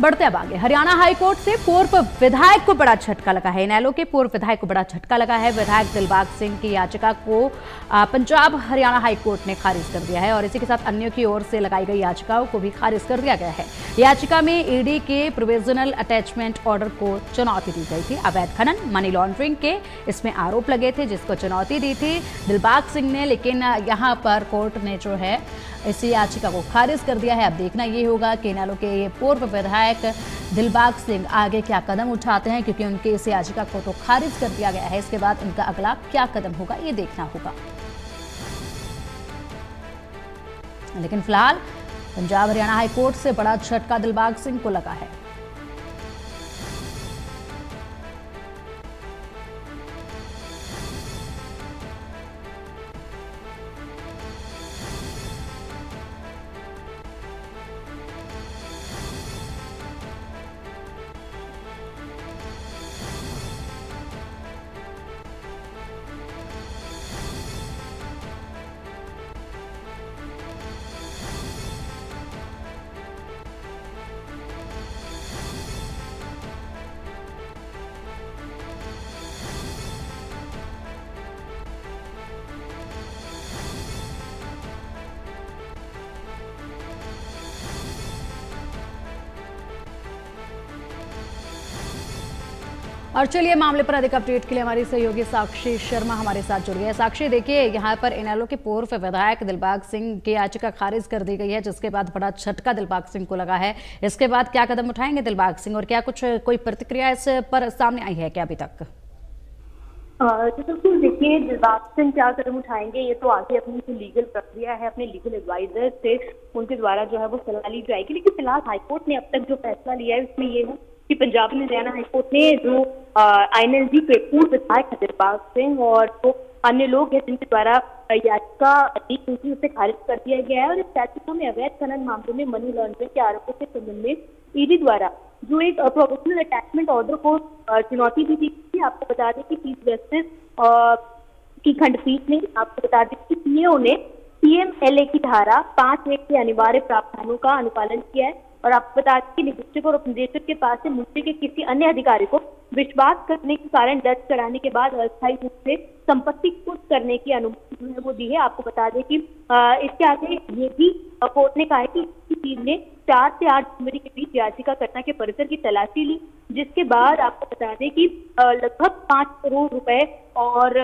बढ़ते अब आगे। हरियाणा हाईकोर्ट से पूर्व विधायक को बड़ा झटका लगा है। इनेलो के पूर्व विधायक को बड़ा झटका लगा है। विधायक दिलबाग सिंह की याचिका को पंजाब हरियाणा हाईकोर्ट ने खारिज कर दिया है और इसी के साथ अन्यों की ओर से लगाई गई याचिकाओं को भी खारिज कर दिया गया है। याचिका में ईडी के प्रोविजनल अटैचमेंट ऑर्डर को चुनौती दी गई थी। अवैध खनन, मनी लॉन्ड्रिंग के इसमें आरोप लगे थे, जिसको चुनौती दी थी दिलबाग सिंह ने, लेकिन यहाँ पर कोर्ट ने जो है इस याचिका को खारिज कर दिया है। अब देखना ये होगा कि इनेलो के ये पूर्व विधायक दिलबाग सिंह आगे क्या कदम उठाते हैं, क्योंकि उनके इस याचिका को तो खारिज कर दिया गया है। इसके बाद उनका अगला क्या कदम होगा ये देखना होगा। लेकिन फिलहाल पंजाब हरियाणा हाईकोर्ट से बड़ा झटका दिलबाग सिंह को लगा है। और चलिए मामले पर अधिक अपडेट के लिए हमारी सहयोगी साक्षी शर्मा हमारे साथ जुड़ गई है। साक्षी, देखिए यहाँ पर इनेलो के पूर्व विधायक दिलबाग सिंह की याचिका खारिज कर दी गई है, जिसके बाद बड़ा झटका दिलबाग सिंह को लगा है। इसके बाद क्या कदम उठाएंगे दिलबाग सिंह और क्या कुछ कोई प्रतिक्रिया इस पर सामने आई है क्या अभी तक? तो देखिए, दिलबाग सिंह क्या कदम उठाएंगे ये तो आगे अपनी जो लीगल प्रक्रिया है, अपने लीगल एडवाइजर से उनके द्वारा जो है वो सलाह ली जाएगी। लेकिन फिलहाल हाईकोर्ट ने अब तक जो फैसला लिया है उसमें ये है कि पंजाब हरियाणा हाईकोर्ट ने जो INLG के पूर्व विधायक दिलबाग सिंह और जो अन्य लोग हैं जिनके द्वारा याचिका दी गई थी उसे खारिज कर दिया गया है। और इस याचिका में अवैध खनन मामले में मनी लॉन्ड्रिंग के आरोपों के संबंध में ईडी द्वारा जो एक प्रोविजनल अटैचमेंट ऑर्डर को चुनौती दी थी। आपको बता दें कि चीफ जस्टिस की खंडपीठ ने आपको बता दें कि सीएओ ने CMLA की धारा 5(1) के अनिवार्य प्रावधानों का अनुपालन किया है। और आपको बता दें कि निदेशक और उपनिदेशक के पास से मुद्दे के किसी अन्य अधिकारी को विश्वास करने के कारण दर्ज कराने के बाद अस्थायी रूप से संपत्ति कुछ करने की अनुमति जो है वो दी है। आपको बता दें कि इसके आगे ये भी कोर्ट ने कहा है कि इसकी टीम ने 4 से 8 जनवरी के बीच याचिकाकर्ता के परिसर की तलाशी ली, जिसके बाद आपको बता दें कि लगभग 5 करोड़ रुपए और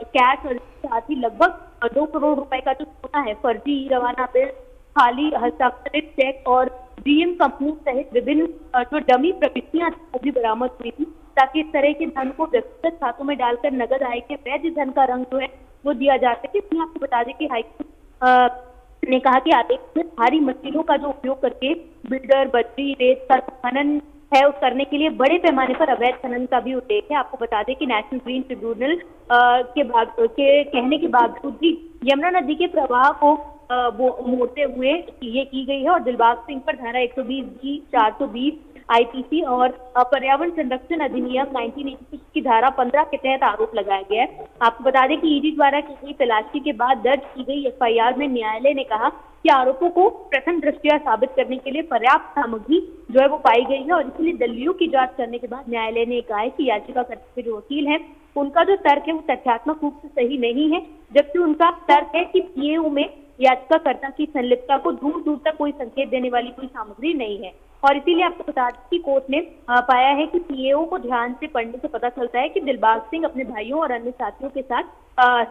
कैश और साथ ही लगभग 2 करोड़ रुपए का जो सोना है, फर्जी रवाना बिल, खाली हस्ताक्षरित चेक और GM कंपनी सहित विभिन्न जो डमी प्रविष्टियां भी बरामद हुई थी, ताकि इस तरह के धन को व्यक्तिगत खातों में डालकर नगद आय के वैध धन का रंग जो है वो दिया जा सके। इसमें आपको बता दें कि हाईकोर्ट ने कहा कि आदेश में भारी मशीनों का जो उपयोग करके बिल्डर, बजरी, रेत का खनन है उस करने के लिए बड़े पैमाने पर अवैध खनन का भी उल्लेख है। आपको बता दें कि नेशनल ग्रीन ट्रिब्यूनल के कहने के बावजूद भी यमुना नदी के प्रवाह को मोड़ते हुए ये की गई है। और दिलबाग सिंह पर धारा 120G, 420 IPC और पर्यावरण संरक्षण अधिनियम 1986 की धारा 15 के तहत आरोप लगाया गया है। आपको बता दें कि ईडी द्वारा की गई तलाशी के बाद दर्ज की गई FIR में न्यायालय ने कहा कि आरोपों को प्रथम दृष्टया साबित करने के लिए पर्याप्त सामग्री जो है वो पाई गई है। और इसलिए दलीलों की जांच करने के बाद न्यायालय ने कहा है कि याचिकाकर्ता के जो वकील है उनका जो तर्क है वो तथ्यात्मक रूप से सही नहीं है, जबकि उनका तर्क है कि PAO में याचिकाकर्ता की संलिप्तता को दूर दूर तक कोई संकेत देने वाली कोई सामग्री नहीं है। और इसीलिए आपको बता दें कि कोर्ट ने पाया है कि PAO को ध्यान से पढ़ने से पता चलता है कि दिलबाग सिंह अपने भाइयों और अन्य साथियों के साथ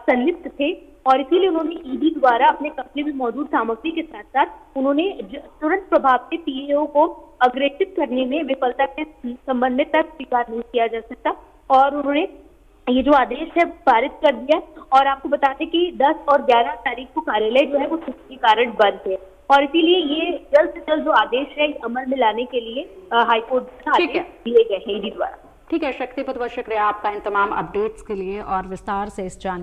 संलिप्त थे और इसीलिए उन्होंने ईडी द्वारा अपने कब्जे में मौजूद सामग्री के साथ साथ उन्होंने तुरंत प्रभाव से PAO को अग्रेसित करने में विफलता के संबंध में तर्क स्वीकार नहीं किया जा सकता और उन्होंने ये जो आदेश है पारित कर दिया। और आपको बता दें कि 10 और 11 तारीख को कार्यालय जो है वो छुट्टी के कारण बंद है और इसीलिए ये जल्द से जल्द जो आदेश है अमल में लाने के लिए हाईकोर्ट द्वारा आदेश दिए गए हैं ईडी द्वारा। ठीक है शक्ति, बहुत बहुत शुक्रिया आपका इन तमाम अपडेट्स के लिए और विस्तार से इस जानकारी